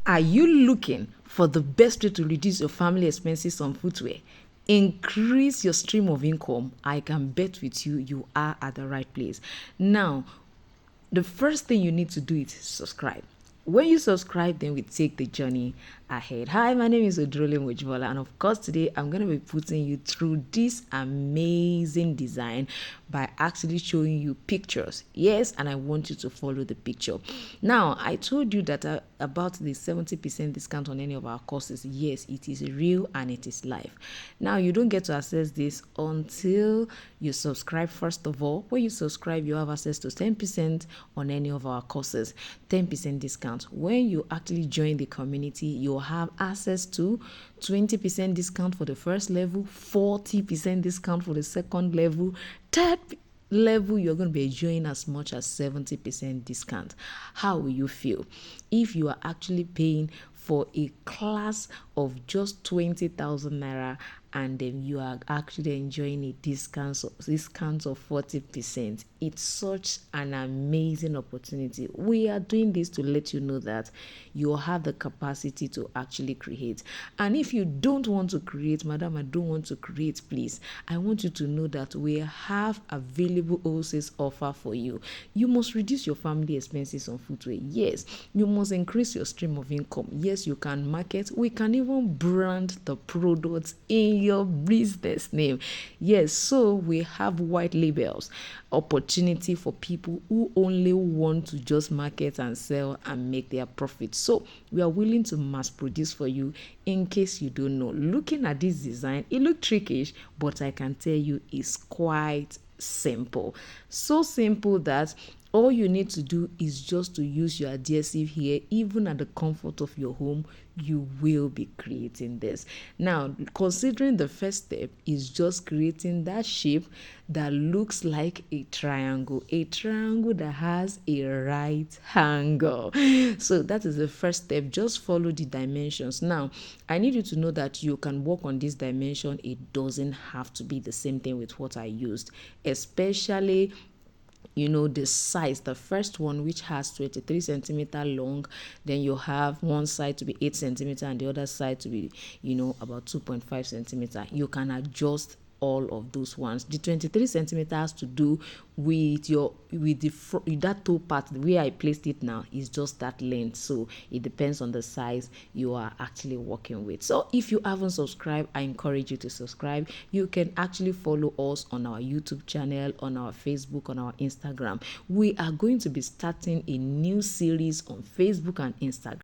Are you looking for the best way to reduce your family expenses on footwear? Increase your stream of income? I can bet with you, you are at the right place. Now, the first thing you need to do is subscribe. When you subscribe, then we take the journey ahead. Hi, my name is Odrole Mojibola, and of course today I'm going to be putting you through this amazing design by actually showing you pictures. Yes, and I want you to follow the picture. Now, I told you that about the 70% discount on any of our courses. Yes, it is real and it is live. Now, you don't get to access this until you subscribe. First of all, when you subscribe, you have access to 10% on any of our courses, 10% discount. When you actually join the community, you'll have access to 20% discount for the first level, 40% discount for the second level, third level you're going to be enjoying as much as 70% discount. How will you feel if you are actually paying for a class of just 20,000 naira and then you are actually enjoying a discount of 40%? It's such an amazing opportunity. We are doing this to let you know that you have the capacity to actually create. And if you don't want to create, madam, I don't want to create, please, I want you to know that we have available wholesale offer for you. You must reduce your family expenses on footwear. Yes, you must increase your stream of income. Yes, you can market. We can even brand the products in your business name. Yes, so we have white labels, opportunity for people who only want to just market and sell and make their profit. So we are willing to mass produce for you. In case you don't know, looking at this design, it looks trickish, but I can tell you it's quite simple. So simple that all you need to do is just to use your adhesive here. Even at the comfort of your home, you will be creating this. Now, considering the first step is just creating that shape that looks like a triangle that has a right angle. So that is the first step. Just follow the dimensions. Now, I need you to know that you can work on this dimension. It doesn't have to be the same thing with what I used, especially the size. The first one, which has 23 centimeter long, then you have one side to be 8 centimeter and the other side to be about 2.5 centimeter. You can adjust all of those ones. The 23 centimeter has to do with that toe part. The way I placed it now is just that length, so it depends on the size you are actually working with. So if you haven't subscribed, I encourage you to subscribe. You can actually follow us on our YouTube channel, on our Facebook, on our Instagram. We are going to be starting a new series on Facebook and Instagram.